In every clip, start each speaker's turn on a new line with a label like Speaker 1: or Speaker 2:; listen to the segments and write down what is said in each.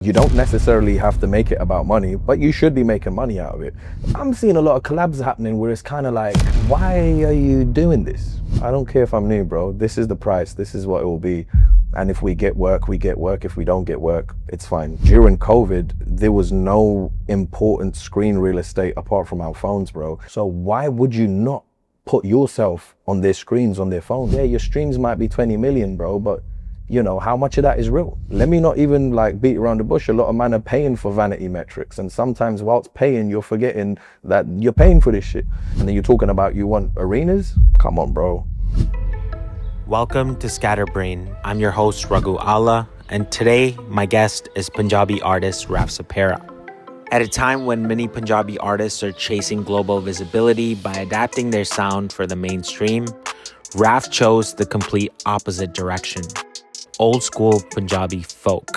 Speaker 1: You don't necessarily have to make it about money, but you should be making money out of it. I'm seeing a lot of collabs happening where it's kind of like, why are you doing this? I don't care if I'm new, bro. This is the price. This is what it will be. And if we get work, we get work. If we don't get work, it's fine. During COVID, there was no important screen real estate apart from our phones, bro. So why would you not put yourself on their screens, on their phone? Yeah, your streams might be 20 million, bro, but you know, how much of that is real? Let me not even like beat around the bush. A lot of men are paying for vanity metrics. And sometimes whilst paying, you're forgetting that you're paying for this shit. And then you're talking about you want arenas? Come on, bro.
Speaker 2: Welcome to Scatterbrain. I'm your host, Raghu Alla, and today my guest is Punjabi artist Raf Saperra. At a time when many Punjabi artists are chasing global visibility by adapting their sound for the mainstream, Raf chose the complete opposite direction. Old school Punjabi folk.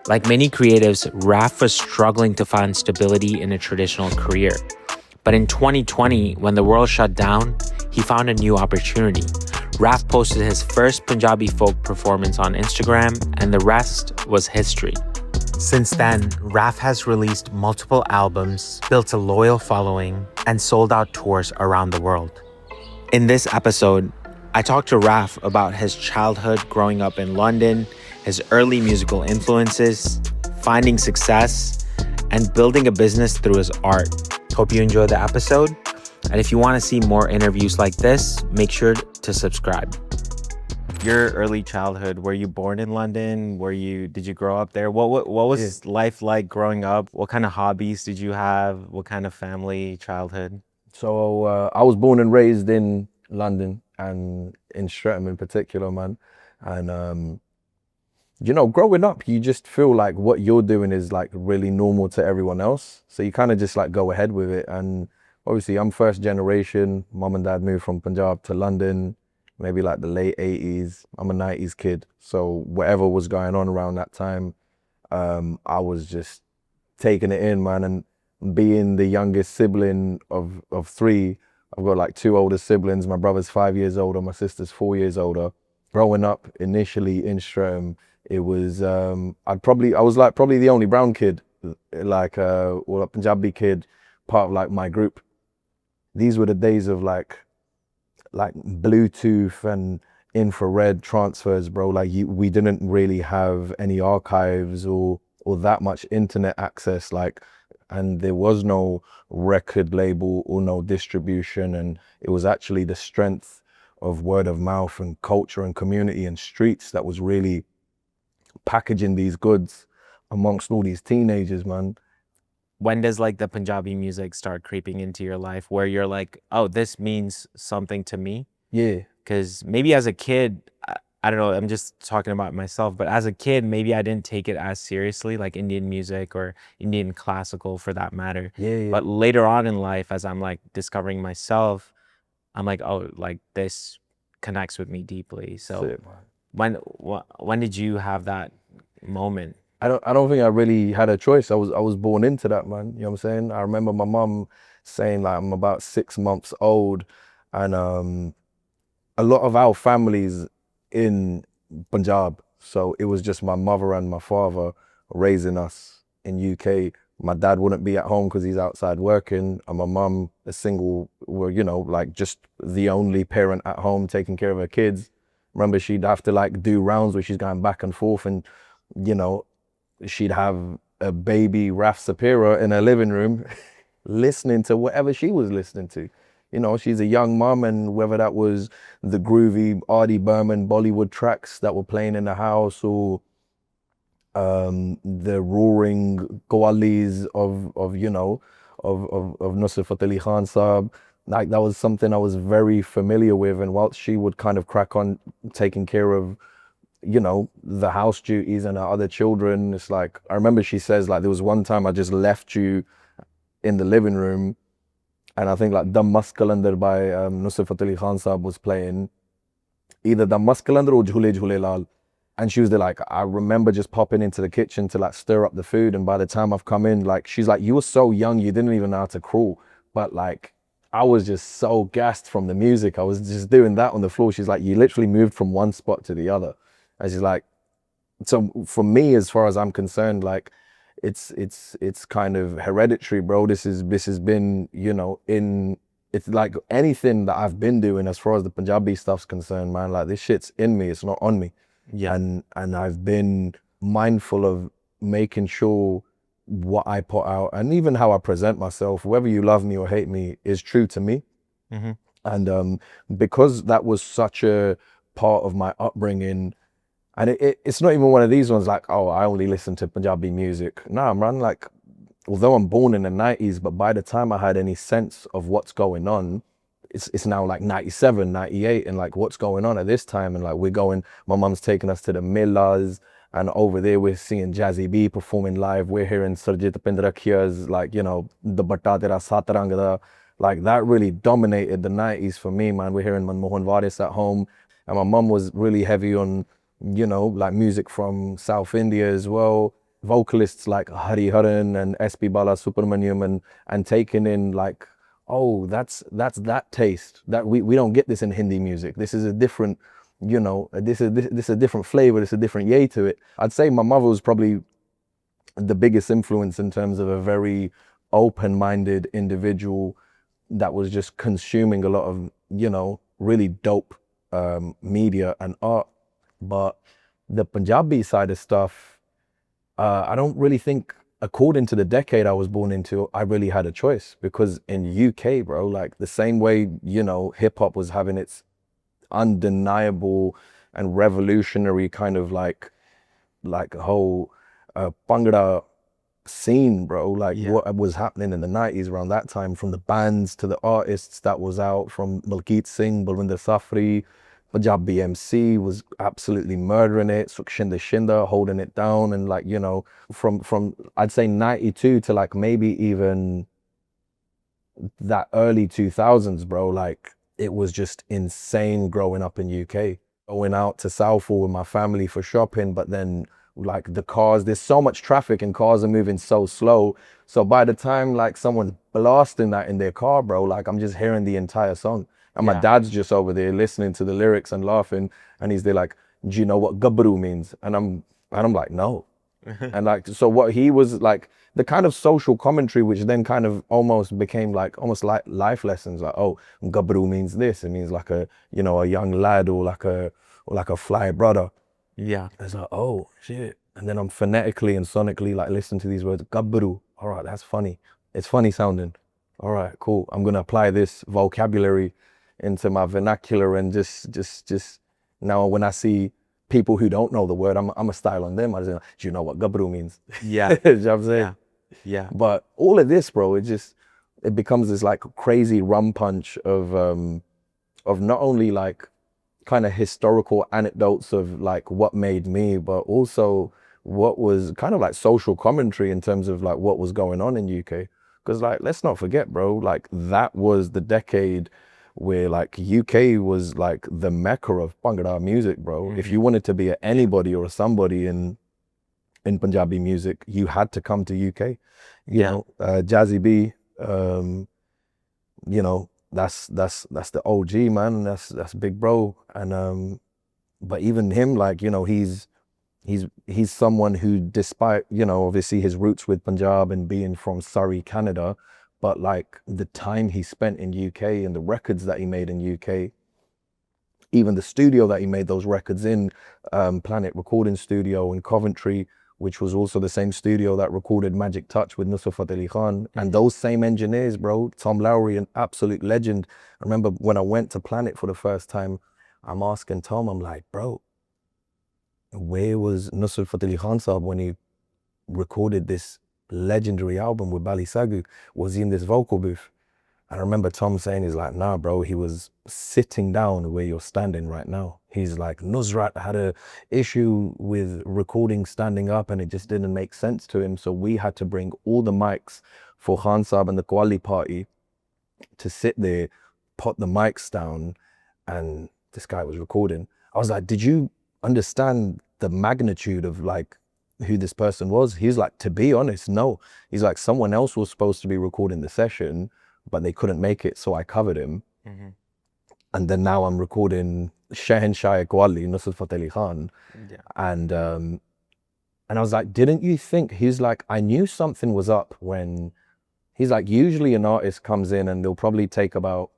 Speaker 2: Like many creatives, Raf was struggling to find stability in a traditional career. But in 2020, when the world shut down, he found a new opportunity. Raf posted his first Punjabi folk performance on Instagram, and the rest was history. Since then, Raf has released multiple albums, built a loyal following, and sold out tours around the world. In this episode, I talked to Raf about his childhood growing up in London, his early musical influences, finding success, and building a business through his art. Hope you enjoy the episode. And if you want to see more interviews like this, make sure to subscribe. Your early childhood, were you born in London? Did you grow up there? What was life like growing up? What kind of hobbies did you have? What kind of family childhood?
Speaker 1: So I was born and raised in London and in Streatham in particular, man. And you know, growing up, you just feel like what you're doing is like really normal to everyone else. So you kind of just like go ahead with it. And obviously I'm first generation. Mom and dad moved from Punjab to London, maybe like the late 80s. I'm a 90s kid. So whatever was going on around that time, I was just taking it in, man. And being the youngest sibling of three, I've got like two older siblings. My brother's 5 years older, my sister's 4 years older. Growing up initially in Streatham, it was I was like probably the only brown kid, like or a Punjabi kid, part of like my group. These were the days of like Bluetooth and infrared transfers, bro. Like we didn't really have any archives or that much internet access, like, and there was no record label or no distribution. And it was actually the strength of word of mouth and culture and community and streets that was really packaging these goods amongst all these teenagers, man.
Speaker 2: When does like the Punjabi music start creeping into your life where you're like, oh, this means something to me?
Speaker 1: Yeah.
Speaker 2: Because maybe as a kid, I don't know, I'm just talking about myself, but as a kid, maybe I didn't take it as seriously, like Indian music or Indian classical for that matter.
Speaker 1: Yeah.
Speaker 2: But later on in life, as I'm like discovering myself, I'm like, oh, like this connects with me deeply. So
Speaker 1: Sick, man.
Speaker 2: when did you have that moment?
Speaker 1: I don't think I really had a choice. I was born into that, man. You know what I'm saying? I remember my mum saying like I'm about 6 months old, and a lot of our families in Punjab, so it was just my mother and my father raising us in UK. My dad wouldn't be at home because he's outside working, and my mum, a single, were, you know, like just the only parent at home taking care of her kids. Remember, she'd have to like do rounds where she's going back and forth, and you know, she'd have a baby Raf Saperra in her living room listening to whatever she was listening to. You know, she's a young mum, and whether that was the groovy Artie Berman Bollywood tracks that were playing in the house, or the roaring qawwalis of you know, of Nusrat Fateh Ali Khan Saab, like that was something I was very familiar with. And whilst she would kind of crack on taking care of, you know, the house duties and her other children, it's like, I remember she says like there was one time I just left you in the living room, and I think like Dam Mast Kalandar by Nusrat Fateh Ali Khan Saab was playing, either Dam Mast Kalandar or Jhule Jhule Lal. And she was there like, I remember just popping into the kitchen to like stir up the food, and by the time I've come in, like, she's like, you were so young, you didn't even know how to crawl. But like, I was just so gassed from the music. I was just doing that on the floor. She's like, you literally moved from one spot to the other. And she's like, so for me, as far as I'm concerned, like, it's kind of hereditary, bro. This has been, you know, it's like anything that I've been doing as far as the Punjabi stuff's concerned, man. Like this shit's in me, it's not on me.
Speaker 2: Yeah.
Speaker 1: And I've been mindful of making sure what I put out and even how I present myself, whether you love me or hate me, is true to me.
Speaker 2: Mm-hmm.
Speaker 1: And because that was such a part of my upbringing, and it's not even one of these ones like, oh, I only listen to Punjabi music. Nah, man, like, although I'm born in the 90s, but by the time I had any sense of what's going on, it's now like 97, 98, and like what's going on at this time. And like my mum's taking us to the Millas, and over there we're seeing Jazzy B performing live. We're hearing Sarjit Pindrakhia's, like, you know, the Batta Tera Satarang Da. Like that really dominated the 90s for me, man. We're hearing Manmohan Varis at home. And my mum was really heavy on, you know, like music from South India as well. Vocalists like Hari Haran and S.P. Bala Subramaniam, and taking in like, oh, that's that taste that we don't get this in Hindi music. This is a different, you know, this is a different flavor. There's a different yay to it. I'd say my mother was probably the biggest influence in terms of a very open-minded individual that was just consuming a lot of, you know, really dope media and art. But the Punjabi side of stuff, I don't really think, according to the decade I was born into, I really had a choice. Because in UK, bro, like the same way, you know, hip hop was having its undeniable and revolutionary kind of like whole Bhangra scene, bro. Like what was happening in the 90s around that time, from the bands to the artists that was out, from Malkeet Singh, Balwinder Safri, Punjabi MC was absolutely murdering it, Sukhshinder Shinda holding it down. And like, you know, from I'd say 92 to like maybe even that early 2000s, bro, like it was just insane growing up in UK. Going out to Southall with my family for shopping, but then like the cars, there's so much traffic and cars are moving so slow. So by the time like someone's blasting that in their car, bro, like I'm just hearing the entire song. And my dad's just over there listening to the lyrics and laughing. And he's there like, do you know what gabru means? And I'm like, no. And like, so what he was like, the kind of social commentary, which then kind of almost became like almost like life lessons, like, oh, gabru means this. It means like a, you know, a young lad, or like a fly brother.
Speaker 2: Yeah.
Speaker 1: It's like, oh shit. And then I'm phonetically and sonically like listening to these words, gabru. All right, that's funny. It's funny sounding. All right, cool. I'm gonna apply this vocabulary into my vernacular, and just now when I see people who don't know the word, I'm a style on them. I just, do you know what gabru means?
Speaker 2: Yeah.
Speaker 1: You know what I'm saying?
Speaker 2: Yeah.
Speaker 1: But all of this, bro, it becomes this like crazy rum punch of not only like kind of historical anecdotes of like what made me, but also what was kind of like social commentary in terms of like what was going on in UK. Because like, let's not forget, bro, like that was the decade where like UK was like the mecca of Bhangra music, bro. If you wanted to be anybody or somebody in Punjabi music, you had to come to UK. You know, Jazzy B, you know, that's the OG, man. That's big bro. And but even him, like, you know, he's someone who, despite, you know, obviously his roots with Punjab and being from Surrey, Canada, but like the time he spent in UK and the records that he made in UK, even the studio that he made those records in, Planet Recording Studio in Coventry, which was also the same studio that recorded Magic Touch with Nusrat Fateh Ali Khan. And those same engineers, bro, Tom Lowry, an absolute legend. I remember when I went to Planet for the first time, I'm asking Tom, I'm like, bro, where was Nusrat Fateh Ali Khan Sahab when he recorded this legendary album with Bali Sagu? Was he in this vocal booth? I remember Tom saying, he's like, nah, bro, he was sitting down where you're standing right now. He's like, Nusrat had a issue with recording standing up and it just didn't make sense to him. So we had to bring all the mics for Khan Saab and the Qawwali party to sit there, put the mics down, and this guy was recording. I was like, did you understand the magnitude of like who this person was? He's like, to be honest, no. He's like, someone else was supposed to be recording the session, but they couldn't make it, so I covered him. And then now I'm recording Shehenshah Qawwali, Nusrat Fateh Ali Khan. And And I was like, didn't you think? He's like, I knew something was up when, he's like, usually an artist comes in and they'll probably take about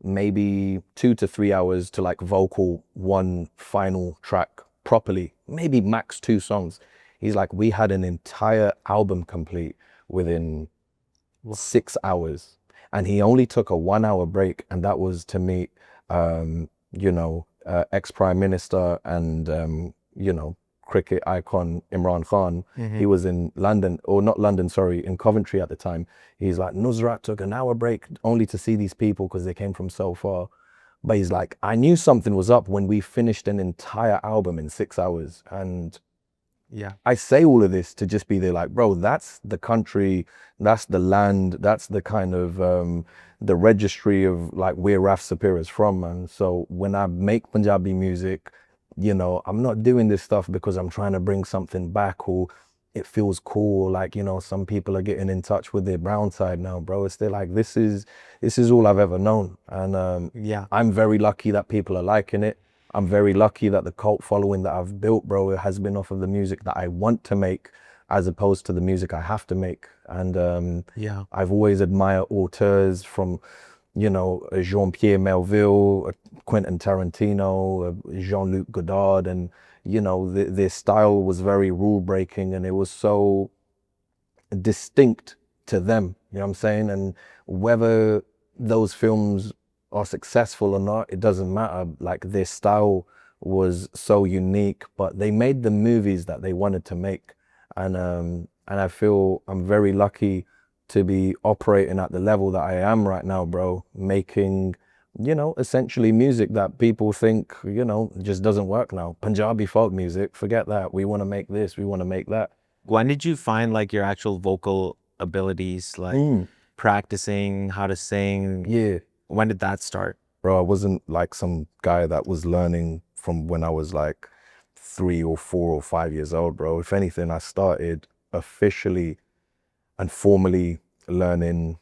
Speaker 1: maybe 2 to 3 hours to like vocal one final track properly, maybe max 2 songs. He's like, we had an entire album complete within 6 hours. And he only took a 1 hour break. And that was to meet, ex-Prime Minister and, cricket icon Imran Khan. He was in London, or not London, sorry, in Coventry at the time. He's like, Nusrat took an hour break only to see these people because they came from so far. But he's like, I knew something was up when we finished an entire album in 6 hours. And
Speaker 2: yeah,
Speaker 1: I say all of this to just be there like, bro, that's the country, that's the land, that's the kind of the registry of like where Raf Saperra is from, man. So when I make Punjabi music, I'm not doing this stuff because I'm trying to bring something back or it feels cool. Like, some people are getting in touch with their brown side now, bro. It's they're like, this is all I've ever known. And
Speaker 2: yeah,
Speaker 1: I'm very lucky that people are liking it. I'm very lucky that the cult following that I've built, bro, it has been off of the music that I want to make as opposed to the music I have to make. And
Speaker 2: yeah,
Speaker 1: I've always admired auteurs from, Jean-Pierre Melville, Quentin Tarantino, Jean-Luc Godard, and, their style was very rule breaking and it was so distinct to them, you know what I'm saying? And whether those films are successful or not, it doesn't matter. Like their style was so unique, but they made the movies that they wanted to make. And I feel I'm very lucky to be operating at the level that I am right now, bro, making, essentially music that people think, just doesn't work now. Punjabi folk music, forget that. We want to make this, we want to make that.
Speaker 2: When did you find like your actual vocal abilities, like practicing how to sing?
Speaker 1: Yeah.
Speaker 2: When did that start?
Speaker 1: Bro, I wasn't like some guy that was learning from when I was like 3 or 4 or 5 years old, bro. If anything, I started officially and formally learning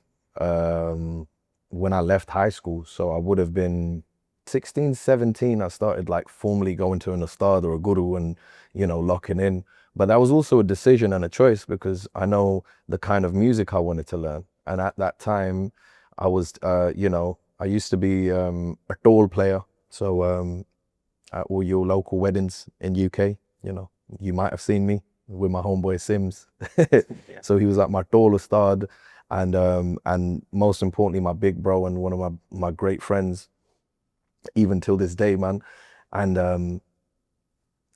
Speaker 1: when I left high school. So I would have been 16, 17. I started like formally going to an ustad or a guru and, locking in. But that was also a decision and a choice because I know the kind of music I wanted to learn. And at that time, I was, I used to be a dole player. So at all your local weddings in UK, you might have seen me with my homeboy Sims. So he was like my dole ustad and most importantly, my big bro and one of my great friends, even till this day, man. And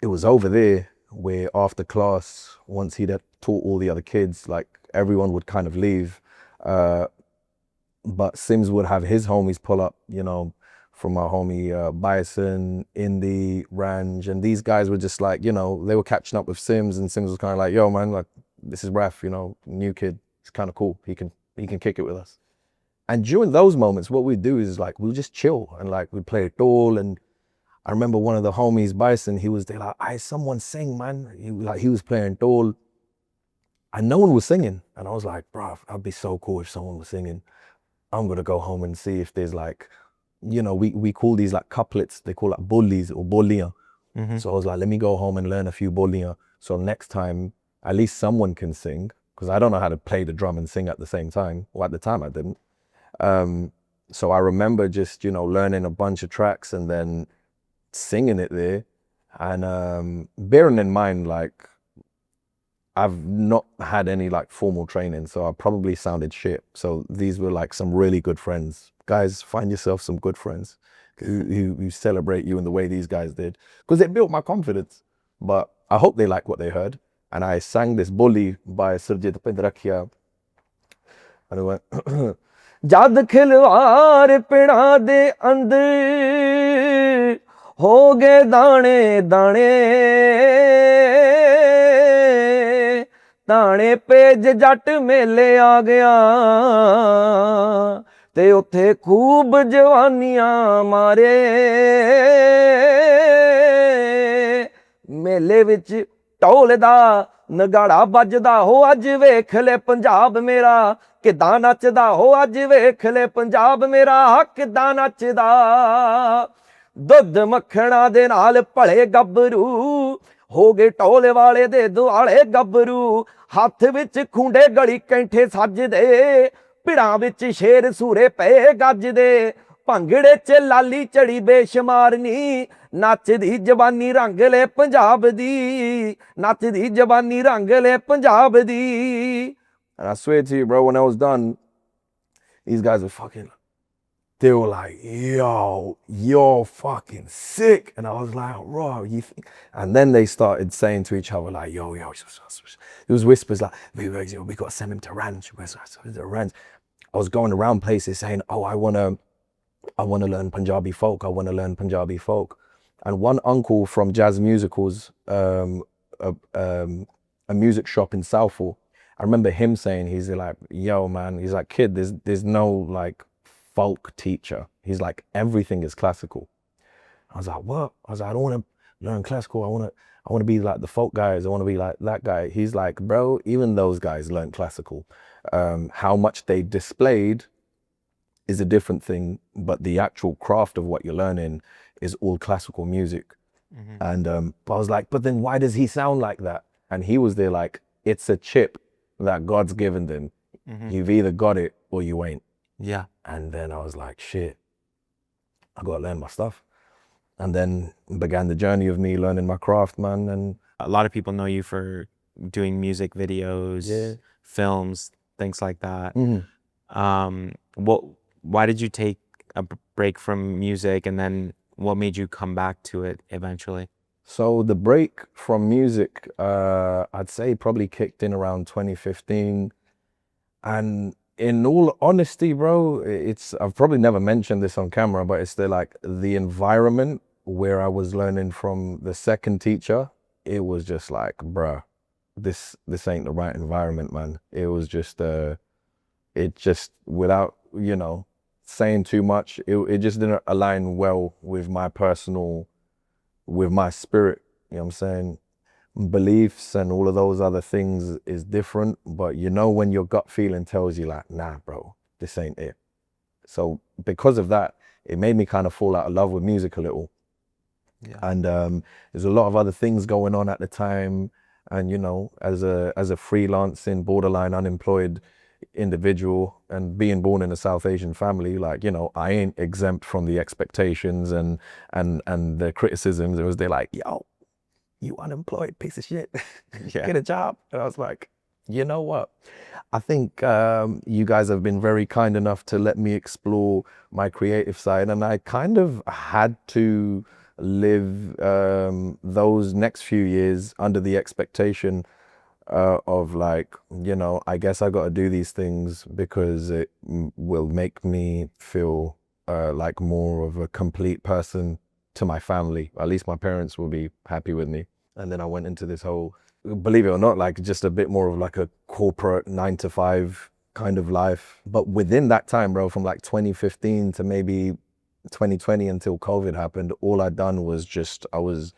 Speaker 1: it was over there where after class, once he'd had taught all the other kids, like everyone would kind of leave. But Sims would have his homies pull up, from my homie Bison, Indy, Ranj, and these guys were just like, they were catching up with Sims, and Sims was kind of like, yo, man, like this is Raph, new kid, it's kind of cool. He can kick it with us. And during those moments, what we'd do is like we'll just chill and like we'd play a dole. And I remember one of the homies, Bison, he was there like, "I someone sing, man." He was playing dole, and no one was singing. And I was like, bro, that'd be so cool if someone was singing. I'm gonna go home and see if there's like, we call these like couplets, they call like bollies or bolliya. So I was like, let me go home and learn a few bolliya. So next time, at least someone can sing, because I don't know how to play the drum and sing at the same time. Well, at the time I didn't. So I remember just, learning a bunch of tracks and then singing it there. And bearing in mind, like, I've not had any like formal training, so I probably sounded shit. So these were like some really good friends. Guys, find yourself some good friends who celebrate you in the way these guys did, because it built my confidence. But I hope they like what they heard. And I sang this bully by Surjit Pindrakhia. And it went, Jad khilwar pina de andar ho gaye dane dane ਤਾਣੇ ਪੇਜ ਜੱਟ ਮੇਲੇ ਆ ਗਿਆ ਤੇ ਉੱਥੇ ਖੂਬ ਜਵਾਨੀਆਂ ਮਾਰੇ ਮੇਲੇ ਵਿੱਚ ਢੋਲ ਦਾ ਨਗਾੜਾ ਵੱਜਦਾ ਹੋ ਅੱਜ ਵੇਖ ਲੈ ਪੰਜਾਬ ਮੇਰਾ ਕਿੱਦਾਂ ਨੱਚਦਾ ਹੋ ਅੱਜ ਵੇਖ ਲੈ ਪੰਜਾਬ ਮੇਰਾ ਕਿੱਦਾਂ ਨੱਚਦਾ ਦੁੱਧ ਮੱਖਣਾ ਦੇ ਨਾਲ ਭਲੇ ਗੱਭਰੂ ਹੋ ਗਏ ਢੋਲੇ ਵਾਲੇ ਦੇ ਦੁਆਲੇ ਗੱਭਰੂ ਹੱਥ ਵਿੱਚ ਖੁੰਡੇ ਗਲੀ ਕੈਂਠੇ ਸੱਜਦੇ ਭਿੜਾਂ ਵਿੱਚ ਸ਼ੇਰ ਸੂਰੇ ਪਏ ਗੱਜਦੇ ਭੰਗੜੇ 'ਚ ਲਾਲੀ ਚੜੀ ਬੇਸ਼ੁਮਾਰ ਨੀ ਨੱਚਦੀ ਜਵਾਨੀ ਰੰਗ ਲੈ ਪੰਜਾਬ ਦੀ ਨੱਚਦੀ ਜਵਾਨੀ ਰੰਗ ਲੈ ਪੰਜਾਬ ਦੀ And I swear to you, bro, when I was done, these guys were fucking, they were like, yo, you're fucking sick. And I was like, bro, you think? And then they started saying to each other, like, yo, it was whispers like, we got to send him to Ranch. I was going around places saying, oh, I want to learn Punjabi folk. I want to learn Punjabi folk. And one uncle from Jazz Musicals, a music shop in Southall, I remember him saying, he's like, yo, man, he's like, kid, there's no like folk teacher. He's like, everything is classical. I was like, what? I was like, I don't want to learn classical. I want to be like the folk guys. I want to be like that guy. He's like, bro, even those guys learn classical. How much they displayed is a different thing, but the actual craft of what you're learning is all classical music. Mm-hmm. And but I was like, but then why does he sound like that? And he was there like, it's a chip that God's given them. Mm-hmm. You've either got it or you ain't.
Speaker 2: Yeah.
Speaker 1: And then I was like, shit, I got to learn my stuff. And then began the journey of me learning my craft, man. And
Speaker 2: a lot of people know you for doing music videos, films, things like that. Mm-hmm. Why did you take a break from music, and then what made you come back to it eventually?
Speaker 1: So the break from music, I'd say probably kicked in around 2015. And in all honesty, bro, I've probably never mentioned this on camera, but it's the environment where I was learning from the second teacher. It was just like, bruh, this ain't the right environment, man. It was just, without, saying too much, it just didn't align well with my with my spirit, you know what I'm saying? Beliefs and all of those other things is different, but when your gut feeling tells you like, nah, bro, this ain't it. So because of that, it made me kind of fall out of love with music a little. Yeah. And there's a lot of other things going on at the time. And, as a freelancing, borderline unemployed individual and being born in a South Asian family, I ain't exempt from the expectations and the criticisms. It was, they're like, yo, you unemployed piece of shit, get a job. And I was like, you know what? I think you guys have been very kind enough to let me explore my creative side. And I kind of had to live those next few years under the expectation of I guess I got to do these things because it will make me feel like more of a complete person to my family. At least my parents will be happy with me. And then I went into this whole, believe it or not, just a bit more of a corporate 9-to-5 kind of life. But within that time, bro, from 2015 to maybe 2020 until COVID happened, all I'd done was I was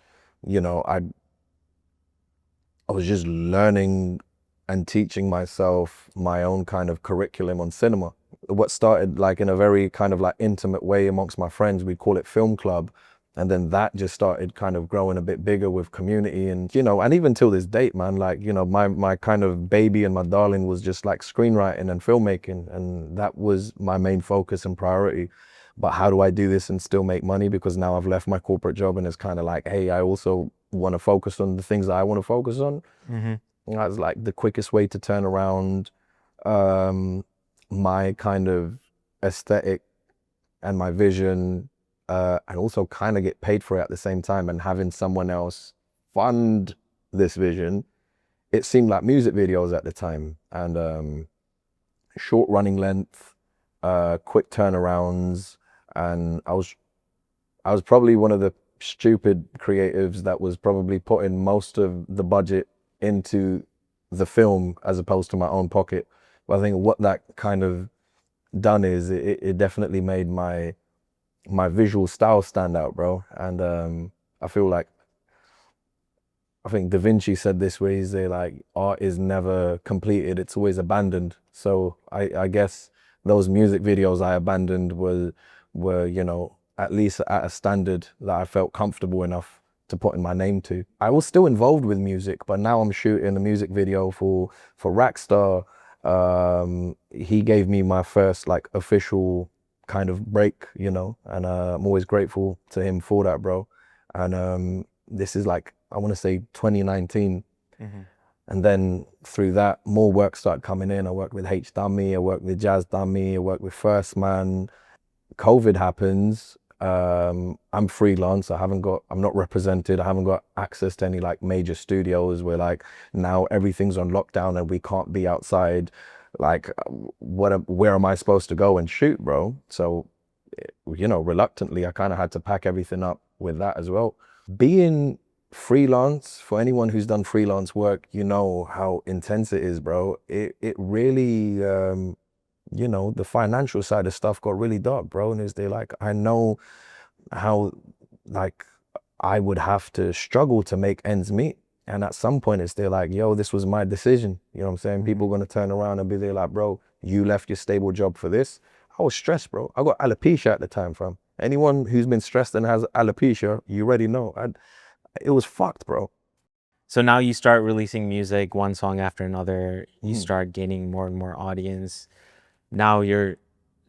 Speaker 1: just learning and teaching myself my own kind of curriculum on cinema. What started in a very kind of intimate way amongst my friends, we'd call it film club. And then that just started kind of growing a bit bigger with community. And, and even till this date, man, my kind of baby and my darling was just screenwriting and filmmaking. And that was my main focus and priority. But how do I do this and still make money? Because now I've left my corporate job and it's kind of hey, I also want to focus on the things that I want to focus on. Mm-hmm. And that's the quickest way to turn around my kind of aesthetic and my vision, and also kind of get paid for it at the same time, and having someone else fund this vision. It seemed like music videos at the time, and short running length, quick turnarounds. And I was probably one of the stupid creatives that was probably putting most of the budget into the film as opposed to my own pocket. But I think what that kind of done is it definitely made my visual style stand out, bro. And I think Da Vinci said this, where he's art is never completed, it's always abandoned. So I guess those music videos I abandoned were at least at a standard that I felt comfortable enough to putting my name to. I was still involved with music, but now I'm shooting a music video for Rackstar. He gave me my first like official kind of break, you know, and I'm always grateful to him for that, bro. And this is like, I want to say 2019. And then through that, more work started coming in. I worked with H Dummy, I worked with Jazz Dummy, I worked with First Man. COVID happens. I'm freelance. I'm not represented. I haven't got access to any like major studios where like now everything's on lockdown and we can't be outside. Like, where am I supposed to go and shoot, bro? So, you know, reluctantly, I kind of had to pack everything up with that as well. Being freelance, for anyone who's done freelance work, you know how intense it is, bro. It really, you know, the financial side of stuff got really dark, bro. And is they like, I know how like I would have to struggle to make ends meet. And at some point it's they're like, yo, this was my decision. You know what I'm saying? People are gonna turn around and be there like, bro, you left your stable job for this. I was stressed, bro. I got alopecia at the time, fam. Anyone who's been stressed and has alopecia, you already know. It was fucked, bro.
Speaker 2: So now you start releasing music, one song after another. You start gaining more and more audience. Now you're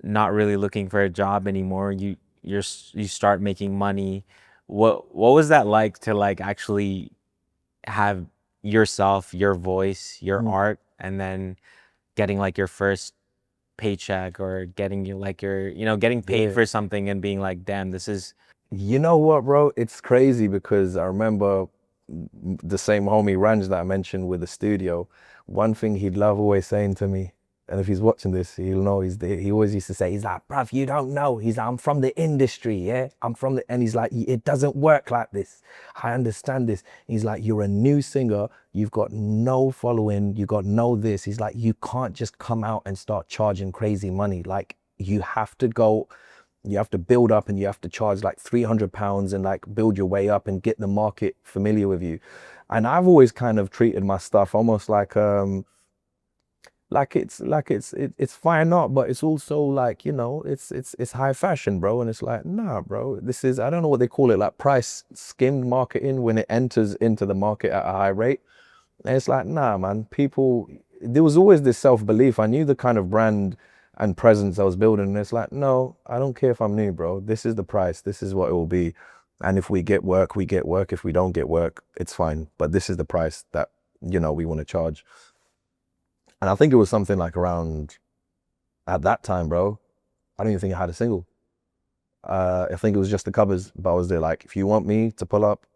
Speaker 2: not really looking for a job anymore. You start making money. What was that like to like actually have yourself, your voice, your art, and then getting like your first paycheck or getting you like your, you know, getting paid for something and being like, damn, this is.
Speaker 1: You know what, bro? It's crazy because I remember the same homie Ranj that I mentioned with the studio. One thing he'd love always saying to me, and if he's watching this, he'll know. He always used to say, he's like, bruv, you don't know. He's like, I'm from the industry, yeah? And he's like, it doesn't work like this. I understand this. He's like, you're a new singer. You've got no following. You got no this. He's like, you can't just come out and start charging crazy money. Like, you have to build up and you have to charge like £300 and like build your way up and get the market familiar with you. And I've always kind of treated my stuff almost like it's fine art, but it's also like, you know, it's high fashion, bro. And it's like, nah, bro, this is, I don't know what they call it, like price skimmed marketing when it enters into the market at a high rate. And it's like, nah, man, there was always this self-belief. I knew the kind of brand and presence I was building. And it's like, no, I don't care if I'm new, bro. This is the price. This is what it will be. And if we get work, we get work. If we don't get work, it's fine. But this is the price that, you know, we want to charge. And I think it was something like around, at that time, bro, I don't even think I had a single. I think it was just the covers, but I was there like, if you want me to pull up,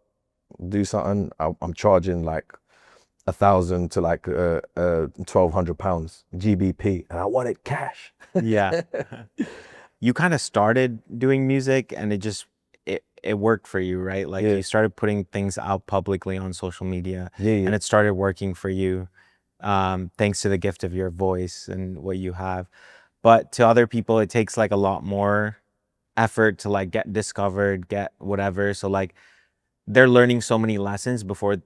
Speaker 1: do something, I'm charging like 1,000 to like £1,200 GBP, and I wanted cash.
Speaker 2: Yeah. You kind of started doing music and it worked for you, right? Like you started putting things out publicly on social media and it started working for you. Thanks to the gift of your voice and what you have. But to other people, it takes like a lot more effort to like get discovered, get whatever. So like they're learning so many lessons before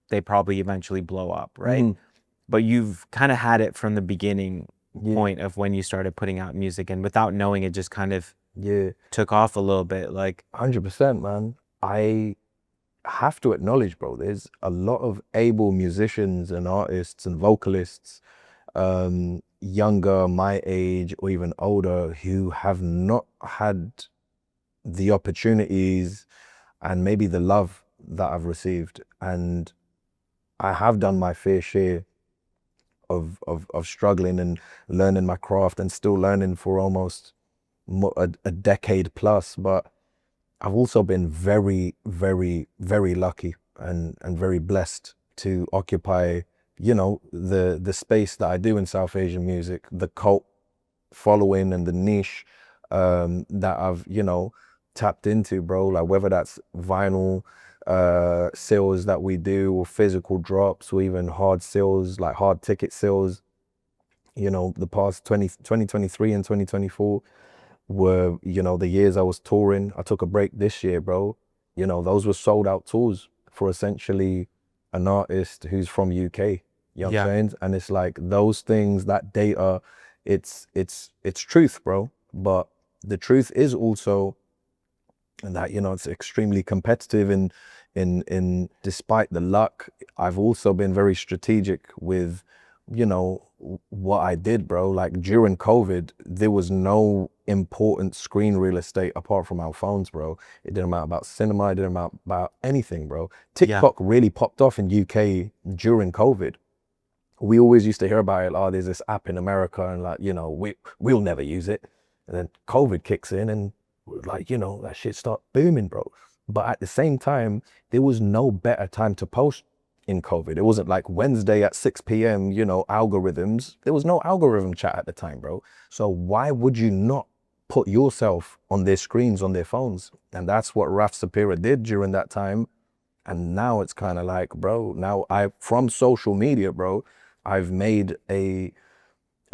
Speaker 2: they probably eventually blow up, right? But you've kind of had it from the beginning point of when you started putting out music, and without knowing it just kind of took off a little bit. Like
Speaker 1: 100%, man. I have to acknowledge, bro, there's a lot of able musicians and artists and vocalists, younger, my age, or even older, who have not had the opportunities and maybe the love that I've received. And I have done my fair share of struggling and learning my craft, and still learning for almost a decade plus. But I've also been very, very, very lucky and very blessed to occupy, you know, the space that I do in South Asian music, the cult following and the niche that I've, you know, tapped into, bro. Like whether that's vinyl sales that we do, or physical drops, or even hard sales, like hard ticket sales. You know, the past 2023 and 2024 were, you know, the years I was touring. I took a break this year, bro. You know, those were sold out tours for essentially an artist who's from UK. You know what I'm saying? And it's like those things, that data, it's truth, bro. But the truth is also and that, you know, it's extremely competitive. In despite the luck, I've also been very strategic with, you know, what I did, bro. Like during COVID, there was no important screen real estate apart from our phones, bro. It didn't matter about cinema, it didn't matter about anything, bro.
Speaker 2: Yeah.
Speaker 1: TikTok really popped off in UK during COVID. We always used to hear about it. Oh, there's this app in America, and like, you know, we'll never use it. And then COVID kicks in, and like, you know, that shit start booming, bro. But at the same time, there was no better time to post in COVID. It wasn't like Wednesday at 6 p.m., you know, algorithms. There was no algorithm chat at the time, bro. So why would you not put yourself on their screens, on their phones? And that's what Raf Saperra did during that time. And now it's kind of like, bro, now from social media, bro, I've made a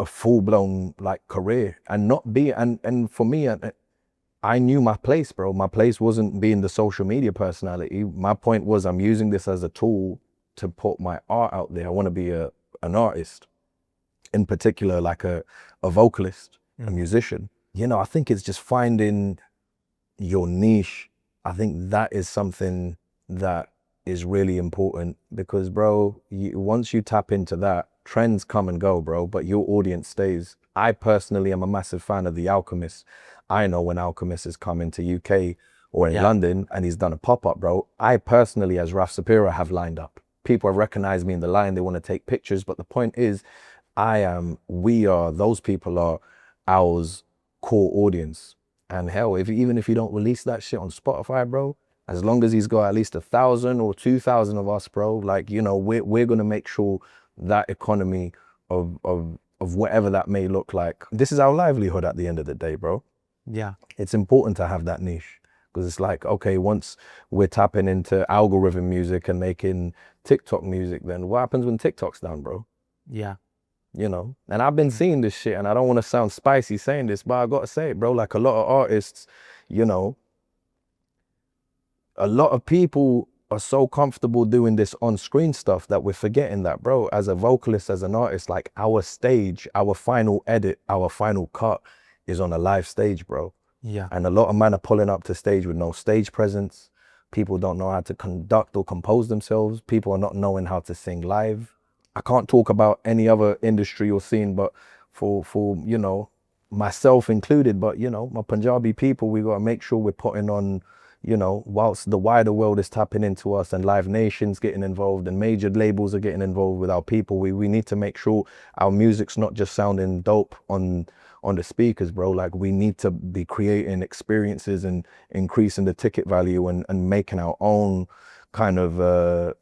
Speaker 1: full-blown like career, and not be, and for me, I knew my place, bro. My place wasn't being the social media personality. My point was, I'm using this as a tool to put my art out there. I want to be an artist, in particular, like a vocalist, a musician. You know, I think it's just finding your niche. I think that is something that is really important, because, bro, once you tap into that, trends come and go, bro, but your audience stays. I personally am a massive fan of The Alchemist. I know when Alchemist has come into UK or in London and he's done a pop-up, bro, I personally, as Raf Saperra, have lined up. People have recognized me in the line, they want to take pictures, but the point is, those people are our core audience. And hell, even if you don't release that shit on Spotify, bro, as long as he's got at least 1,000 or 2,000 of us, bro, like, you know, we're gonna make sure that economy of whatever that may look like, this is our livelihood at the end of the day, bro.
Speaker 2: Yeah.
Speaker 1: It's important to have that niche, because it's like, okay, once we're tapping into algorithm music and making TikTok music, then what happens when TikTok's down, bro?
Speaker 2: Yeah.
Speaker 1: You know, and I've been seeing this shit, and I don't want to sound spicy saying this, but I gotta say it, bro, like a lot of artists, you know, a lot of people are so comfortable doing this on-screen stuff that we're forgetting that, bro, as a vocalist, as an artist, like our stage, our final edit, our final cut is on a live stage, bro.
Speaker 2: Yeah.
Speaker 1: And a lot of men are pulling up to stage with no stage presence. People don't know how to conduct or compose themselves. People are not knowing how to sing live. I can't talk about any other industry or scene, but for you know, myself included, but, you know, my Punjabi people, we got to make sure we're putting on, you know, whilst the wider world is tapping into us and Live Nation's getting involved and major labels are getting involved with our people, we need to make sure our music's not just sounding dope on the speakers, bro. Like, we need to be creating experiences and increasing the ticket value and making our own kind of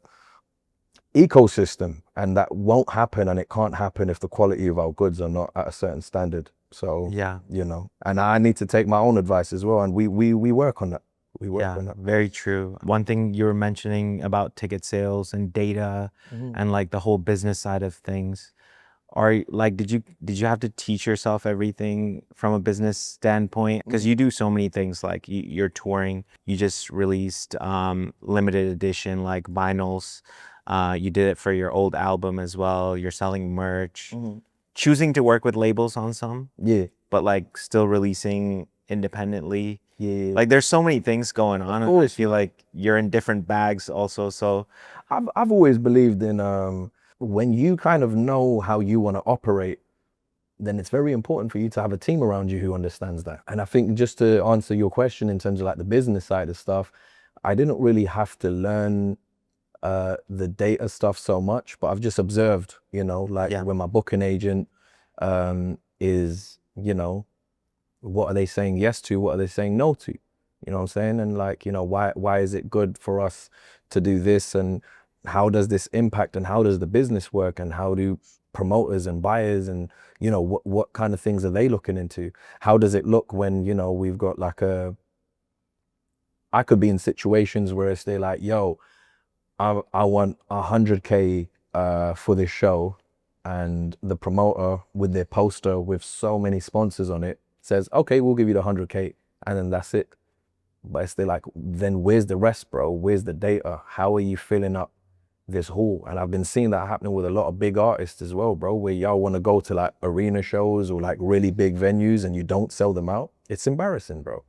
Speaker 1: ecosystem. And that won't happen, and it can't happen if the quality of our goods are not at a certain standard. So,
Speaker 2: Yeah.
Speaker 1: you know, and I need to take my own advice as well. And we work on that. We work on that.
Speaker 2: Very true. One thing you were mentioning about ticket sales and data and like the whole business side of things. Are like, did you have to teach yourself everything from a business standpoint? Because you do so many things, like you're touring, you just released limited edition like vinyls. You did it for your old album as well. You're selling merch, choosing to work with labels on some, but like still releasing independently. Like, there's so many things going on. And I feel like you're in different bags also. So
Speaker 1: I've always believed in when you kind of know how you want to operate, then it's very important for you to have a team around you who understands that. And I think, just to answer your question in terms of like the business side of stuff, I didn't really have to learn the data stuff so much, but I've just observed, you know, like when my booking agent is, you know, what are they saying yes to? What are they saying no to? You know what I'm saying? And like, you know, why is it good for us to do this? And how does this impact? And how does the business work? And how do promoters and buyers and, you know, what kind of things are they looking into? How does it look when, you know, we've got like I could be in situations where it's they're like, yo, I want 100K for this show. And the promoter with their poster with so many sponsors on it says, okay, we'll give you the 100K, and then that's it. But it's like, then where's the rest, bro? Where's the data? How are you filling up this hall? And I've been seeing that happening with a lot of big artists as well, bro, where y'all want to go to like arena shows or like really big venues and you don't sell them out. It's embarrassing, bro.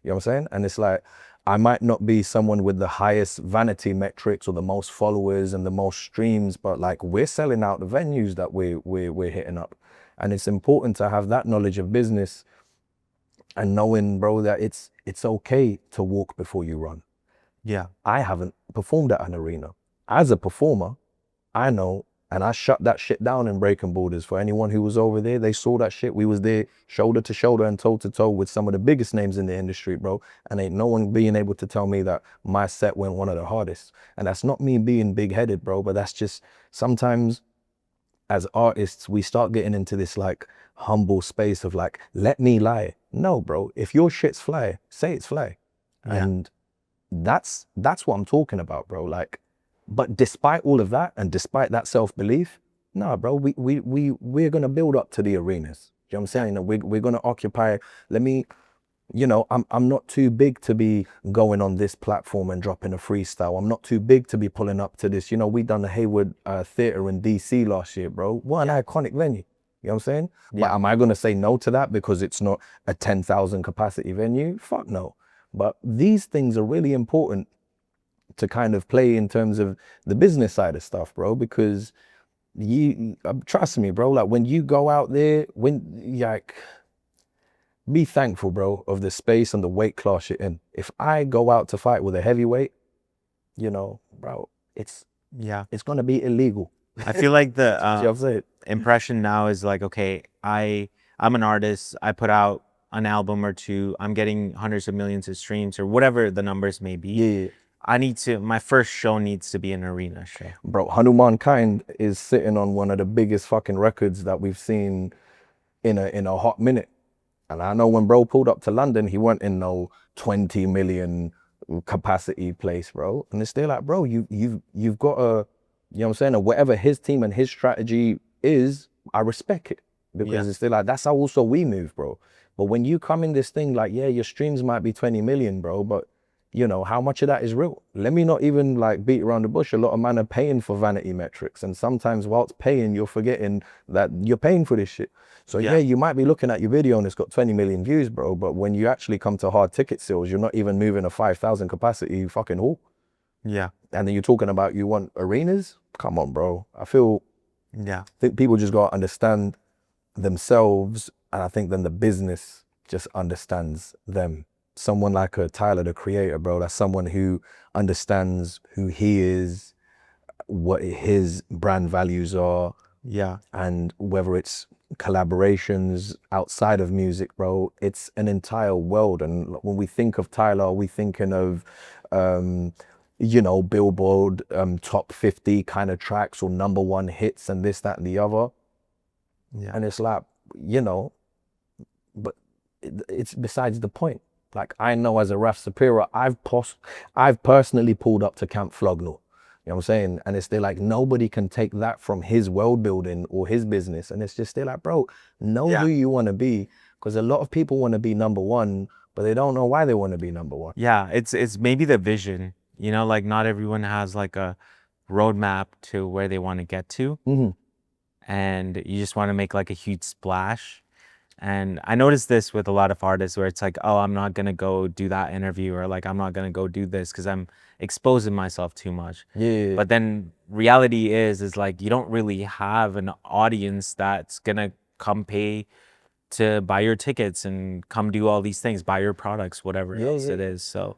Speaker 1: You know what I'm saying? And it's like, I might not be someone with the highest vanity metrics or the most followers and the most streams, but like we're selling out the venues that we're hitting up. And it's important to have that knowledge of business and knowing, bro, that it's okay to walk before you run.
Speaker 2: Yeah.
Speaker 1: I haven't performed at an arena. As a performer, I know, and I shut that shit down in Breaking Borders. For anyone who was over there, they saw that shit. We was there shoulder to shoulder and toe to toe with some of the biggest names in the industry, bro. And ain't no one being able to tell me that my set went one of the hardest. And that's not me being big-headed, bro, but that's just sometimes as artists, we start getting into this like humble space of like, let me lie. No, bro, if your shit's fly, say it's fly.
Speaker 2: Yeah.
Speaker 1: And that's what I'm talking about, bro. Like, but despite all of that and despite that self-belief, nah, bro, we're gonna build up to the arenas. You know what I'm saying? We're gonna occupy. Let me, you know, I'm not too big to be going on this platform and dropping a freestyle. I'm not too big to be pulling up to this. You know, we done the Hayward Theater in DC last year, bro. What an iconic venue. You know what I'm saying? But am I gonna say no to that because it's not a 10,000 capacity venue? Fuck no. But these things are really important to kind of play in terms of the business side of stuff, bro, because you trust me, bro, like when you go out there, when like be thankful, bro, of the space and the weight class you're in. If I go out to fight with a heavyweight, you know, bro, it's gonna be illegal.
Speaker 2: I feel like the
Speaker 1: You know what I'm saying?
Speaker 2: impression now is like, okay, I'm an artist. I put out an album or two. I'm getting hundreds of millions of streams or whatever the numbers may be.
Speaker 1: Yeah.
Speaker 2: I need to, my first show needs to be an arena show.
Speaker 1: Bro, Hanuman Kind is sitting on one of the biggest fucking records that we've seen in a hot minute. And I know when bro pulled up to London, he weren't in no 20 million capacity place, bro. And it's still like, bro, you've got a, you know what I'm saying, or whatever his team and his strategy is, I respect it. Because it's still like, that's how also we move, bro. But when you come in this thing, like, yeah, your streams might be 20 million, bro, but you know, how much of that is real? Let me not even like beat around the bush. A lot of men are paying for vanity metrics. And sometimes whilst paying, you're forgetting that you're paying for this shit. So yeah, you might be looking at your video and it's got 20 million views, bro. But when you actually come to hard ticket sales, you're not even moving a 5,000 capacity fucking hall.
Speaker 2: Yeah.
Speaker 1: And then you're talking about you want arenas? Come on, bro. I think people just got to understand themselves. And I think then the business just understands them. Someone like a Tyler, the creator, bro, that's someone who understands who he is, what his brand values are.
Speaker 2: Yeah.
Speaker 1: And whether it's collaborations outside of music, bro, it's an entire world. And when we think of Tyler, we thinking of, you know, Billboard top 50 kind of tracks or #1 hits and this, that, and the other.
Speaker 2: Yeah.
Speaker 1: And it's like, you know, but it's besides the point. Like I know as a Raf Saperra, I've personally pulled up to Camp Flognall. You know what I'm saying? And it's still like, nobody can take that from his world building or his business. And it's just still like, bro, know who you want to be. Because a lot of people want to be #1, but they don't know why they want to be #1.
Speaker 2: Yeah. It's maybe the vision, you know, like not everyone has like a roadmap to where they want to get to. And you just want to make like a huge splash. And I noticed this with a lot of artists where it's like, oh, I'm not going to go do that interview, or like, I'm not going to go do this because I'm exposing myself too much.
Speaker 1: Yeah.
Speaker 2: But then reality is like, you don't really have an audience that's going to come pay to buy your tickets and come do all these things, buy your products, whatever else it is. So,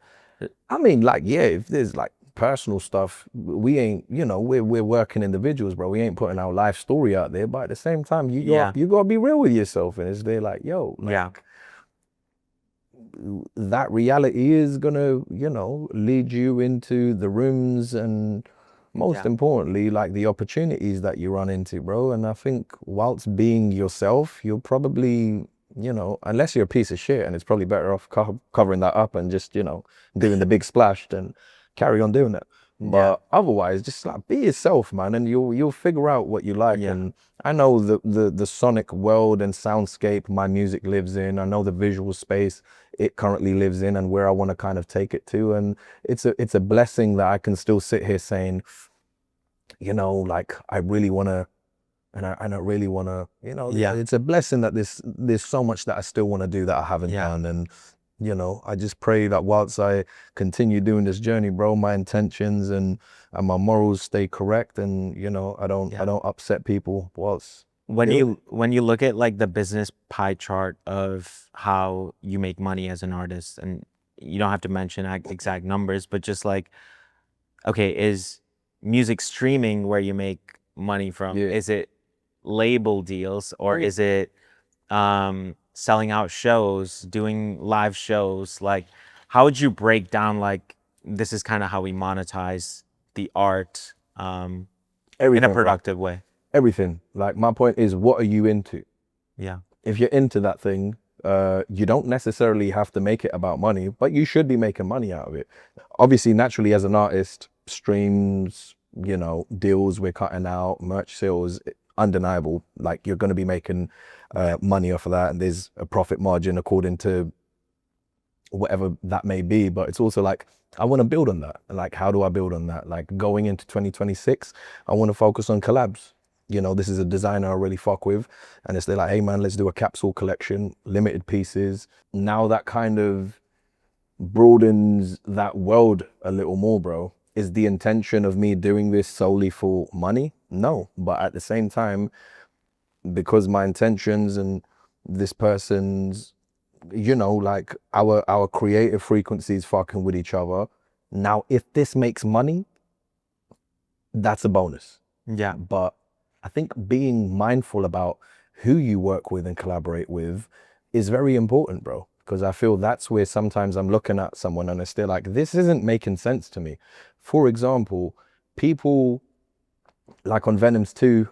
Speaker 1: I mean, like, yeah, if there's like personal stuff, we ain't, you know, we're working individuals, bro. We ain't putting our life story out there, but at the same time, you gotta be real with yourself. And it's there like, yo, like, that reality is gonna, you know, lead you into the rooms and most importantly, like the opportunities that you run into, bro. And I think whilst being yourself, you'll probably, you know, unless you're a piece of shit, and it's probably better off covering that up and just, you know, doing the big splash than carry on doing that. But otherwise, just like be yourself, man, and you'll figure out what you like. And I know the sonic world and soundscape my music lives in. I know the visual space it currently lives in and where I want to kind of take it to. And it's a blessing that I can still sit here saying, you know, like I really want to, and I really want to, you know, it's a blessing that there's so much that I still want to do that I haven't done. And you know, I just pray that whilst I continue doing this journey, bro, my intentions and my morals stay correct, and you know, I don't upset people whilst doing it.
Speaker 2: When you look at like the business pie chart of how you make money as an artist, and you don't have to mention exact numbers, but just like, okay, is music streaming where you make money from?
Speaker 1: Yeah.
Speaker 2: Is it label deals, or
Speaker 1: Mm.
Speaker 2: is it selling out shows, doing live shows? Like, how would you break down like this is kind of how we monetize the art in a
Speaker 1: Everything, bro.
Speaker 2: productive way?
Speaker 1: Everything. Like, my point is, what are you into?
Speaker 2: Yeah.
Speaker 1: If you're into that thing, you don't necessarily have to make it about money, but you should be making money out of it. Obviously, naturally, as an artist, streams, you know, deals we're cutting out, merch sales, undeniable. Like, you're going to be making money off of that, and there's a profit margin according to whatever that may be. But it's also like, I want to build on that. Like, how do I build on that? Like, going into 2026, I want to focus on collabs. You know, this is a designer I really fuck with, and it's they're like, hey man, let's do a capsule collection, limited pieces. Now that kind of broadens that world a little more, bro. Is the intention of me doing this solely for money? No, but at the same time, because my intentions and this person's, you know, like our creative frequencies fucking with each other. Now, if this makes money, that's a bonus.
Speaker 2: Yeah.
Speaker 1: But I think being mindful about who you work with and collaborate with is very important, bro. Because I feel that's where sometimes I'm looking at someone and it's still like, this isn't making sense to me. For example, people like on Venoms 2,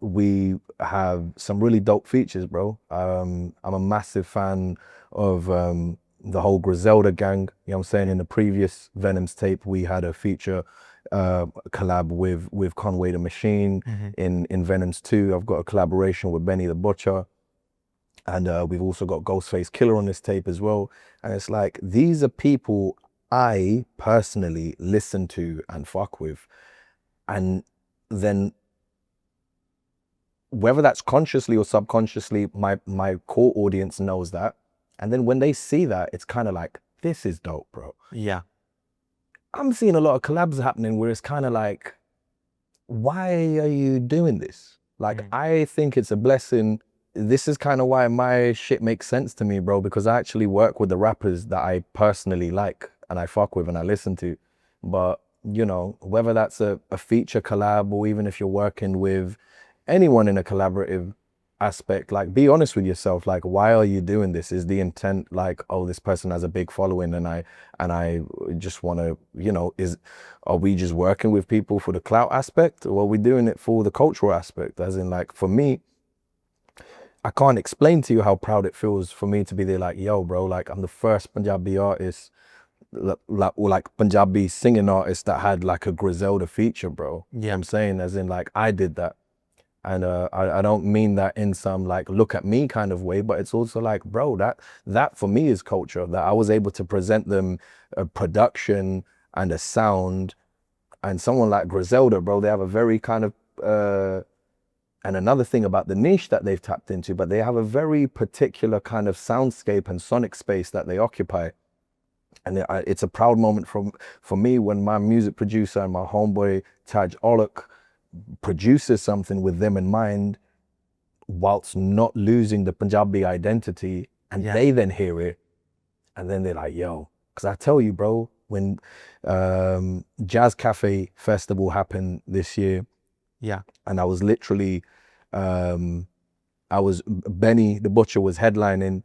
Speaker 1: we have some really dope features, bro. I'm a massive fan of the whole Griselda gang. You know what I'm saying? In the previous Venoms tape, we had a feature collab with Conway the Machine. In Venoms 2, I've got a collaboration with Benny the Butcher. And we've also got Ghostface Killer on this tape as well. And it's like, these are people I personally listen to and fuck with. And then whether that's consciously or subconsciously, my core audience knows that. And then when they see that, it's kind of like, this is dope, bro.
Speaker 2: Yeah.
Speaker 1: I'm seeing a lot of collabs happening where it's kind of like, why are you doing this? Like, I think it's a blessing. This is kind of why my shit makes sense to me, bro, because I actually work with the rappers that I personally like and I fuck with and I listen to. But, you know, whether that's a feature collab or even if you're working with anyone in a collaborative aspect, like, be honest with yourself. Like, why are you doing this? Is the intent like, oh, this person has a big following and I just want to, you know, are we just working with people for the clout aspect, or are we doing it for the cultural aspect? As in, like, for me, I can't explain to you how proud it feels for me to be there. Like, yo, bro, like, I'm the first Punjabi artist, like Punjabi singing artist that had like a Griselda feature, bro.
Speaker 2: Yeah.
Speaker 1: You know what I'm saying? As in, like, I did that. And I don't mean that in some like look at me kind of way, but it's also like, bro, that for me is culture, that I was able to present them a production and a sound. And someone like Griselda, bro, they have a very kind of and another thing about the niche that they've tapped into, but they have a very particular kind of soundscape and sonic space that they occupy. And it's a proud moment for me when my music producer and my homeboy Taj Olok produces something with them in mind, whilst not losing the Punjabi identity, and they then hear it, and then they're like, yo, because I tell you, bro, when Jazz Cafe Festival happened this year, and I was literally, Benny the Butcher was headlining,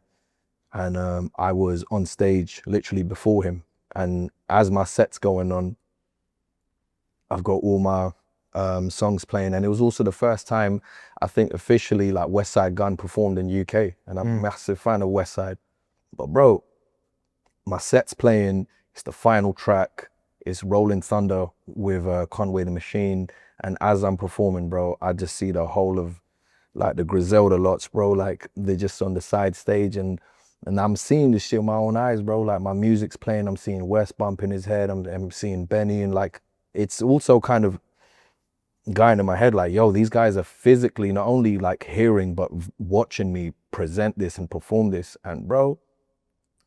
Speaker 1: and I was on stage literally before him, and as my set's going on, I've got all my songs playing, and it was also the first time I think officially like West Side Gun performed in UK, and I'm a massive fan of West Side. But bro, my set's playing, it's the final track, it's Rolling Thunder with Conway the Machine, and as I'm performing, bro, I just see the whole of like the Griselda lots, bro, like they're just on the side stage, and I'm seeing this shit with my own eyes, bro. Like, my music's playing, I'm seeing West bumping his head, I'm seeing Benny, and like, it's also kind of going in my head like, yo, these guys are physically not only like hearing but watching me present this and perform this. And bro,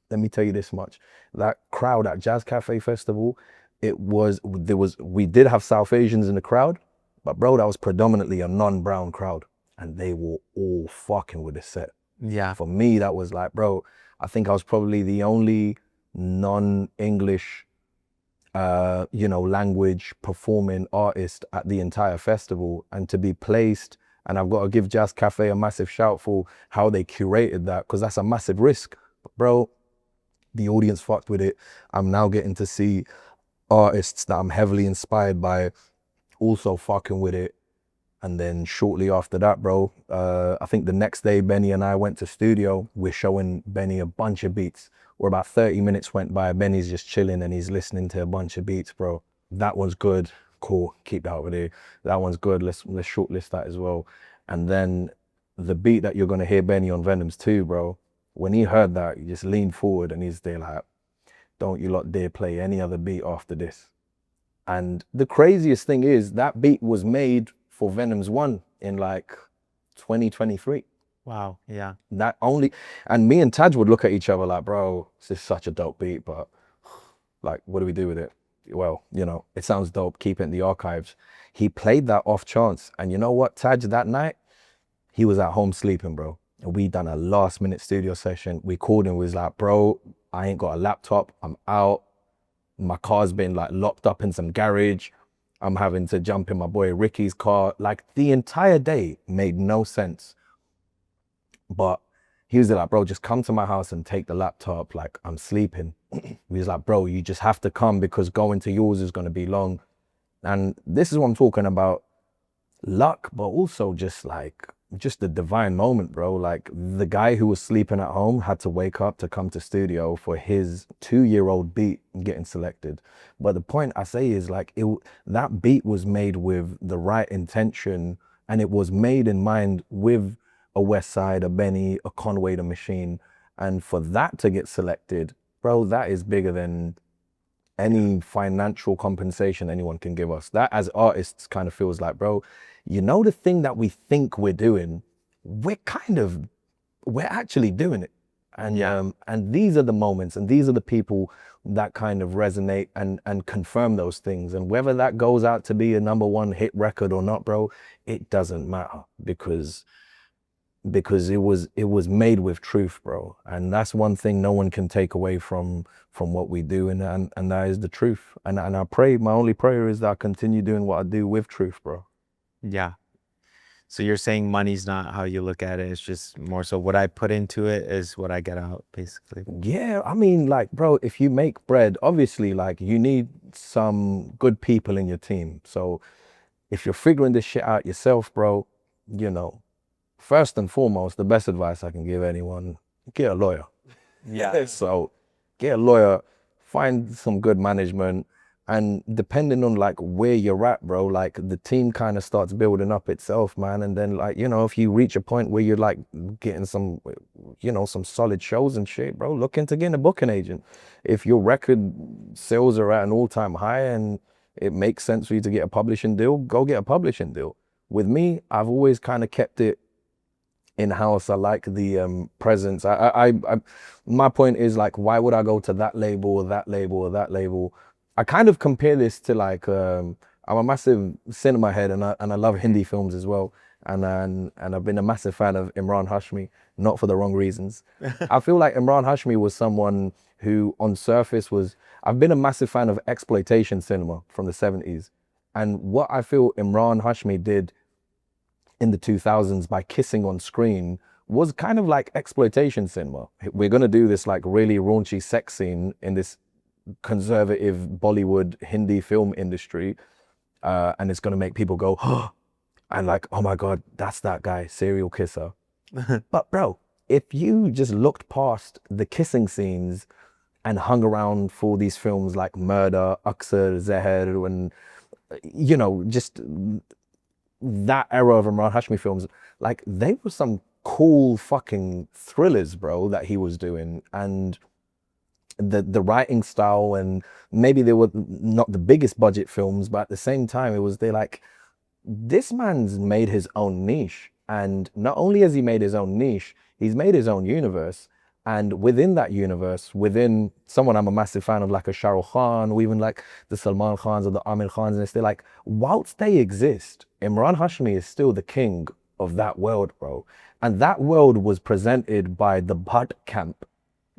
Speaker 1: let me tell you this much. That crowd at Jazz Cafe Festival, we did have South Asians in the crowd, but bro, that was predominantly a non-brown crowd. And they were all fucking with the set.
Speaker 2: Yeah.
Speaker 1: For me, that was like, bro, I think I was probably the only non-English, language performing artist at the entire festival. And to be placed, and I've got to give Jazz Cafe a massive shout for how they curated that, because that's a massive risk. But bro, the audience fucked with it. I'm now getting to see artists that I'm heavily inspired by also fucking with it. And then shortly after that, bro, I think the next day, Benny and I went to studio. We're showing Benny a bunch of beats. Or about 30 minutes went by, Benny's just chilling and he's listening to a bunch of beats, bro. That one's good. Cool, keep that over there. That one's good. Let's shortlist that as well. And then the beat that you're gonna hear Benny on Venom's 2, bro. When he heard that, he just leaned forward and he's there like, don't you lot dare play any other beat after this. And the craziest thing is that beat was made for Venom's 1 in like 2023.
Speaker 2: Wow. Yeah.
Speaker 1: That only, and me and Taj would look at each other like, bro, this is such a dope beat, but like, what do we do with it? Well, it sounds dope, keep it in the archives. He played that off chance. And you know what, Taj, that night, he was at home sleeping, bro. And we done a last minute studio session. We called him, was like, bro, I ain't got a laptop, I'm out. My car's been like locked up in some garage. I'm having to jump in my boy Ricky's car. Like the entire day made no sense. But he was like, bro, just come to my house and take the laptop. Like, I'm sleeping. He was like, bro, you just have to come because going to yours is going to be long. And this is what I'm talking about. Luck, but also just the divine moment, bro. Like the guy who was sleeping at home had to wake up to come to studio for his 2-year-old beat getting selected. But the point I say is like, that beat was made with the right intention, and it was made in mind with a West Side, a Benny, a Conway the Machine. And for that to get selected, bro, that is bigger than any financial compensation anyone can give us. That as artists kind of feels like, bro, the thing that we think we're doing, we're actually doing it. And and these are the moments and these are the people that kind of resonate and confirm those things. And whether that goes out to be a #1 hit record or not, bro, it doesn't matter because it was made with truth, bro. And that's one thing no one can take away from what we do, and that is the truth. And I pray, my only prayer is that I continue doing what I do with truth, bro.
Speaker 2: Yeah. So you're saying money's not how you look at it. It's just more so what I put into it is what I get out, basically.
Speaker 1: Yeah, I mean, like, bro, if you make bread, obviously, like, you need some good people in your team. So if you're figuring this shit out yourself, bro, first and foremost, the best advice I can give anyone, get a lawyer.
Speaker 2: Yeah.
Speaker 1: So get a lawyer, find some good management, and depending on like where you're at, bro, like the team kind of starts building up itself, man. And then like, if you reach a point where you're like getting some, some solid shows and shit, bro, look into getting a booking agent. If your record sales are at an all-time high and it makes sense for you to get a publishing deal, go get a publishing deal. With me, I've always kind of kept it in-house. I like the presence. My point is like, why would I go to that label or that label or that label? I kind of compare this to like, I'm a massive cinema head and I love Hindi films as well. And I've been a massive fan of Imran Hashmi, not for the wrong reasons. I feel like Imran Hashmi was someone who on surface I've been a massive fan of exploitation cinema from the 70s. And what I feel Imran Hashmi did in the 2000s by kissing on screen was kind of like exploitation cinema. We're gonna do this like really raunchy sex scene in this conservative Bollywood Hindi film industry, and it's gonna make people go, oh, and like, oh my God, that's that guy, serial kisser. But bro, if you just looked past the kissing scenes and hung around for these films like Murder, Aksar, Zeher, and just that era of Imran Hashmi films, like they were some cool fucking thrillers, bro, that he was doing. And the writing style, and maybe they were not the biggest budget films, but at the same time, they're like, this man's made his own niche. And not only has he made his own niche, he's made his own universe. And within that universe, within someone I'm a massive fan of, like a Shah Rukh Khan, or even like the Salman Khans or the Amir Khans, and they're like, whilst they exist, Imran Hashmi is still the king of that world, bro. And that world was presented by the Bhatt camp.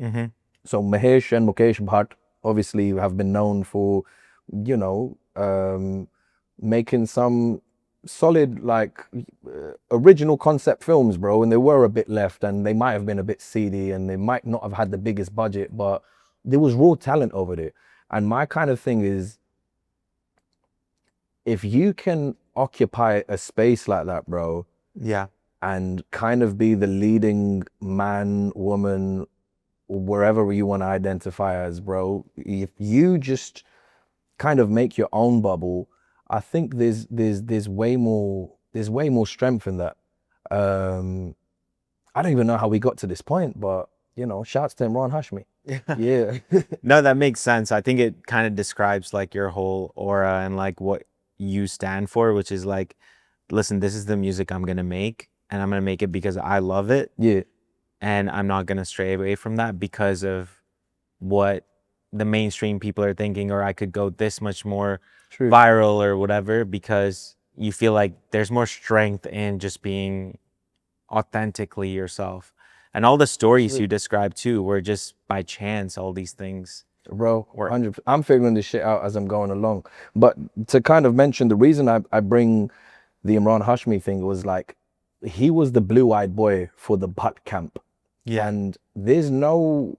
Speaker 2: Mm-hmm.
Speaker 1: So Mahesh and Mukesh Bhatt obviously have been known for, you know, making some solid, like, original concept films, bro. And they were a bit left, and they might have been a bit seedy, and they might not have had the biggest budget, but there was raw talent over there. And my kind of thing is, if you can occupy a space like that, bro,
Speaker 2: Yeah.
Speaker 1: and kind of be the leading man, woman, wherever you want to identify as, bro, if you just kind of make your own bubble, I think there's way more strength in that. I don't even know how we got to this point, but you know, shouts to Imran Hashmi. Yeah.
Speaker 2: No, that makes sense. I think it kind of describes like your whole aura and like what you stand for, which is like, listen, this is the music I'm gonna make, and I'm gonna make it because I love it.
Speaker 1: Yeah.
Speaker 2: And I'm not gonna stray away from that because of what the mainstream people are thinking, or I could go this much more
Speaker 1: True.
Speaker 2: viral or whatever, because you feel like there's more strength in just being authentically yourself. And all the stories you described too were just by chance, all these things.
Speaker 1: Bro, 100%. I'm figuring this shit out as I'm going along. But to kind of mention, the reason I bring the Imran Hashmi thing was like, he was the blue-eyed boy for the Bhatt camp.
Speaker 2: Yeah.
Speaker 1: And there's no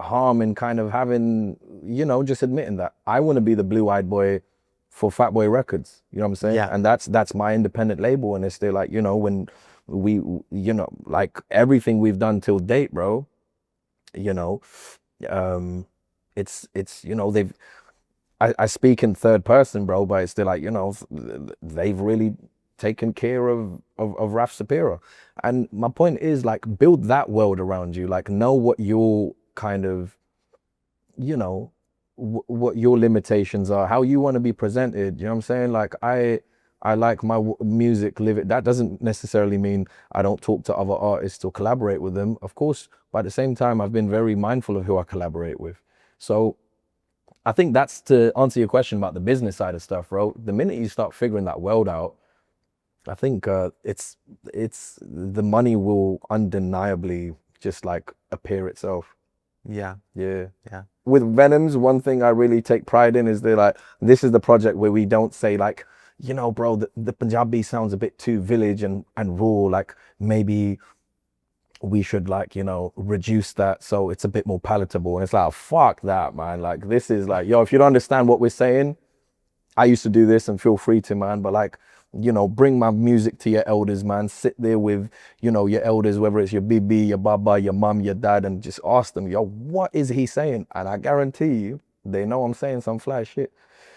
Speaker 1: harm in kind of having, you know, just admitting that I want to be the blue-eyed boy for Fatboy Records. You know what I'm saying?
Speaker 2: Yeah.
Speaker 1: And that's my independent label. And it's still like, you know, when we, you know, like everything we've done till date, bro, you know, it's, you know, I speak in third person, bro, but it's still like, you know, they've really taken care of Raf Saperra. And my point is, like, build that world around you, like, know what your kind of, you know, what your limitations are, how you want to be presented. You know what I'm saying? Like, I like my music, live it. That doesn't necessarily mean I don't talk to other artists or collaborate with them, of course, but at the same time, I've been very mindful of who I collaborate with. So I think that's to answer your question about the business side of stuff, bro. The minute you start figuring that world out, I think it's the money will undeniably just like appear itself.
Speaker 2: Yeah.
Speaker 1: Yeah.
Speaker 2: Yeah.
Speaker 1: With Venoms, one thing I really take pride in is they're like, this is the project where we don't say like, you know, bro, the Punjabi sounds a bit too village and raw. Like maybe we should like, you know, reduce that so it's a bit more palatable. And it's like, oh, fuck that, man. Like this is like, yo, if you don't understand what we're saying, I used to do this and feel free to, man. But like, you know, bring my music to your elders, man. Sit there with, you know, your elders, whether it's your bibi, your baba, your mum, your dad, and just ask them, yo, what is he saying? And I guarantee you, they know I'm saying some fly shit.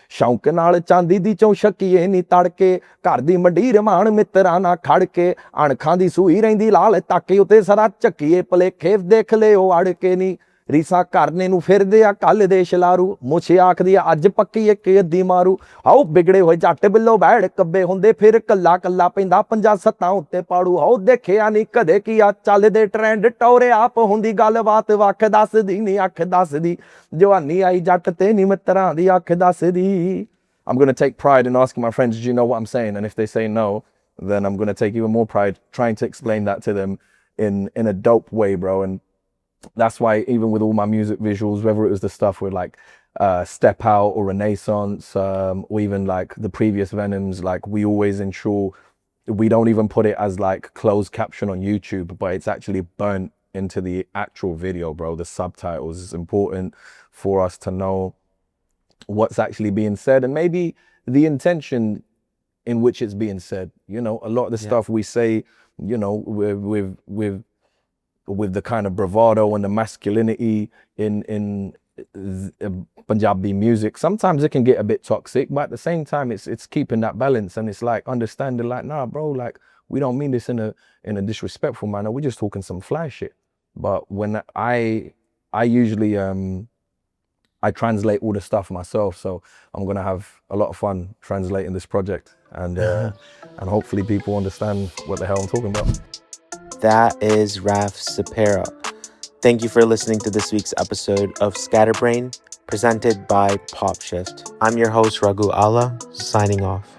Speaker 1: ਸ਼ੌਂਕ ਨਾਲ ਚਾਂਦੀ ਦੀ ਚੋਂ ਸ਼ੱਕੀਏ ਨੀ ਤੜਕੇ ਘਰ ਦੀ ਮੰਡੀਰ ਮਾਣ ਮਿੱਤਰਾਂ ਨਾਲ ਖੜ ਕੇ ਅਣਖਾਂ ਦੀ ਸੂਈ ਰਹਿੰਦੀ ਲਾਲ ਤਾਕੇ ਉਤੇ ਸਰਾ ਚੱਕੀਏ ਭਲੇਖੇ ਦੇਖ ਲਿਓ ਅੜ ਕੇ ਨੀ ਰੀਸਾਂ ਕਰਨੇ ਨੂੰ ਫਿਰਦੇ ਆ ਕੱਲ ਦੇ ਸ਼ਲਾਰੂ ਮੁੱਛ ਆਖਦੀ ਆ ਅੱਜ ਪੱਕੀ ਇੱਕ ਅੱਧੀ ਮਾਰੂ ਆਓ ਵਿਗੜੇ ਹੋਏ ਜੱਟ ਬਿੱਲੋ ਬੈੜ ਕੱਬੇ ਹੁੰਦੇ ਫਿਰ ਕੱਲਾ ਕੱਲਾ ਪੈਂਦਾ ਪੰਜਾਂ ਸੱਤਾਂ ਉੱਤੇ ਪਾੜੂ ਆਓ ਦੇਖਿਆ ਨਹੀਂ ਕਦੇ ਕੀ ਆ ਚੱਲਦੇ ਟ੍ਰੈਂਡ ਟੌਰੇ ਆਪ ਹੁੰਦੀ ਗੱਲਬਾਤ ਵੱਖ ਦੱਸਦੀ ਨਹੀਂ ਅੱਖ ਦੱਸਦੀ ਜਵਾਨੀ ਆਈ ਜੱਟ ਤੇ ਨੀ ਮਿੱਤਰਾਂ ਦੀ ਅੱਖ ਦੱਸਦੀ I'm going to take pride in asking my friends, do you know what I'm saying? And if they say no, then I'm going to take even more pride trying to explain that to them in a dope way, bro. And that's why even with all my music visuals, whether it was the stuff with like Step Out or Renaissance, or even like the previous Venoms, like we always ensure we don't even put it as like closed caption on YouTube, but it's actually burnt into the actual video, bro. The subtitles is important for us to know what's actually being said and maybe the intention in which it's being said. You know, a lot of the stuff we say, you know, with the kind of bravado and the masculinity in Punjabi music, sometimes it can get a bit toxic, but at the same time it's keeping that balance, and it's like understanding like, nah, bro, like we don't mean this in a disrespectful manner, we're just talking some fly shit. But when I usually I translate all the stuff myself, so I'm gonna have a lot of fun translating this project, and hopefully people understand what the hell I'm talking about.
Speaker 2: That is Raf Saperra. Thank you for listening to this week's episode of Scatterbrain, presented by PopShift. I'm your host, Raghu Alla, signing off.